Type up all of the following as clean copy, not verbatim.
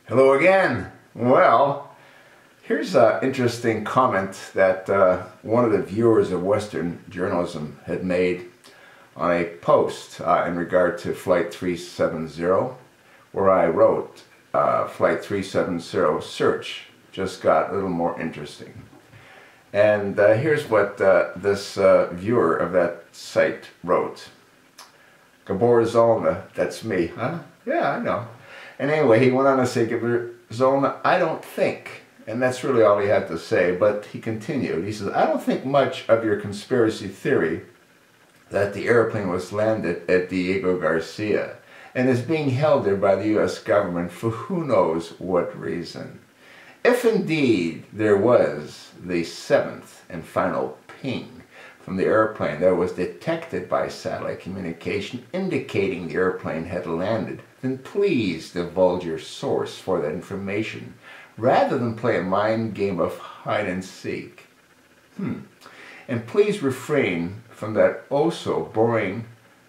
Hello again. Well, here's an interesting comment that one of the viewers of Western journalism had made on a post in regard to Flight 370, where I wrote, Flight 370 search just got a little more interesting. And here's what this viewer of that site wrote. Gabor Zolna, that's me, huh? Yeah, I know. And anyway, he went on to say, Gabor Zolna, I don't think, and that's really all he had to say, but he continued. He says, I don't think much of your conspiracy theory that the airplane was landed at Diego Garcia and is being held there by the U.S. government for who knows what reason. If indeed there was the seventh and final ping from the airplane that was detected by satellite communication indicating the airplane had landed, then please divulge your source for that information rather than play a mind game of hide and seek. And please refrain from that oh-so boring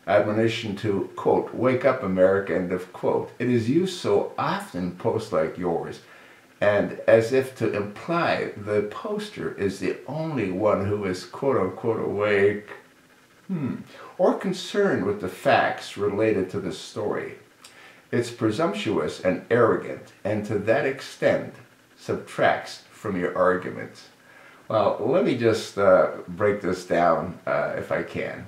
admonition to, quote, wake up America, end of quote. It is used so often in posts like yours, and as if to imply the poster is the only one who is quote-unquote awake, or concerned with the facts related to the story. It's presumptuous and arrogant, and to that extent subtracts from your argument. Well, let me just break this down if I can.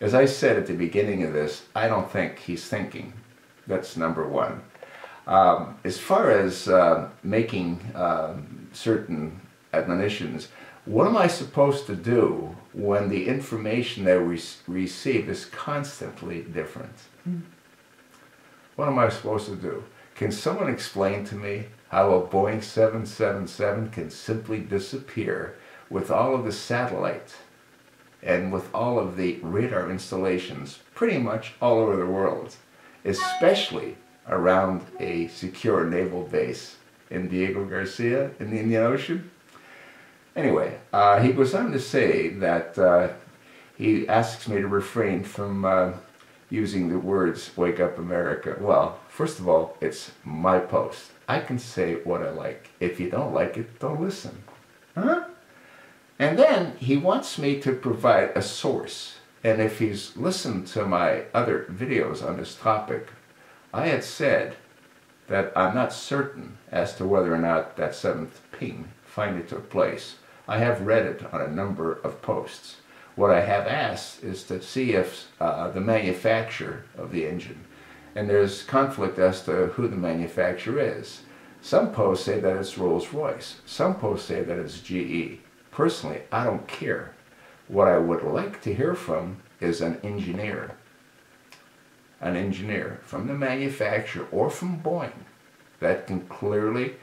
As I said at the beginning of this, I don't think he's thinking. That's number one. As far as making certain admonitions, what am I supposed to do when the information that we receive is constantly different? What am I supposed to do? Can someone explain to me how a Boeing 777 can simply disappear with all of the satellite and with all of the radar installations pretty much all over the world, especially around a secure naval base in Diego Garcia in the Indian Ocean? Anyway, he goes on to say that he asks me to refrain from using the words wake up America. Well, first of all, it's my post. I can say what I like. If you don't like it, don't listen. Huh? And then he wants me to provide a source. And if he's listened to my other videos on this topic, I had said that I'm not certain as to whether or not that seventh ping finally took place. I have read it on a number of posts. What I have asked is to see if the manufacturer of the engine, and there's conflict as to who the manufacturer is. Some posts say that it's Rolls-Royce. Some posts say that it's GE. Personally, I don't care. What I would like to hear from is an engineer from the manufacturer or from Boeing that can clearly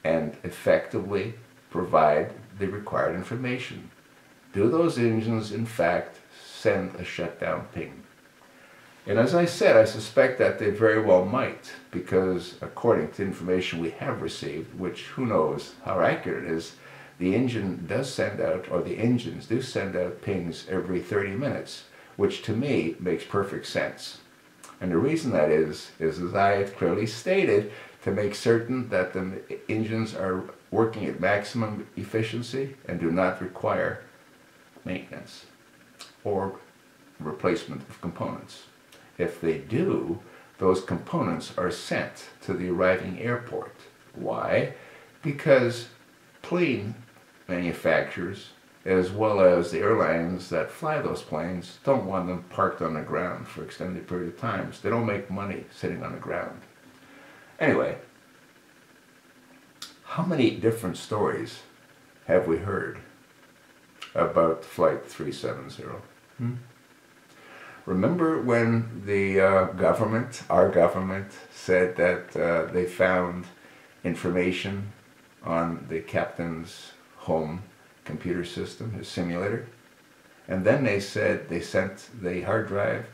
and effectively provide the required information. Do those engines, in fact, send a shutdown ping? And as I said, I suspect that they very well might, because according to information we have received, which who knows how accurate it is, the engine does send out, or the engines do send out pings every 30 minutes, which to me makes perfect sense. And the reason that is as I have clearly stated, to make certain that the engines are working at maximum efficiency and do not require maintenance or replacement of components. If they do, those components are sent to the arriving airport. Why? Because plane manufacturers, as well as the airlines that fly those planes, don't want them parked on the ground for extended period of times. They don't make money sitting on the ground. Anyway, how many different stories have we heard about Flight 370? Remember when the government, our government, said that they found information on the captain's home computer system, his simulator? And then they said they sent the hard drive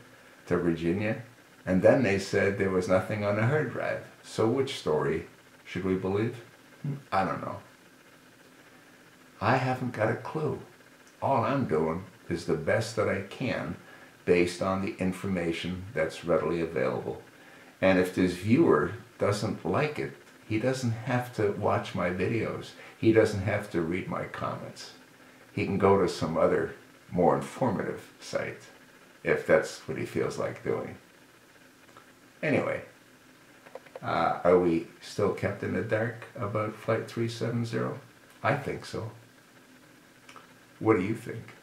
to Virginia, and then they said there was nothing on the hard drive. So which story should we believe? I don't know. I haven't got a clue. All I'm doing is the best that I can based on the information that's readily available. And if this viewer doesn't like it, He doesn't have to watch my videos. He doesn't have to read my comments. He can go to some other more informative site if that's what he feels like doing. Anyway, are we still kept in the dark about Flight 370? I think so. What do you think?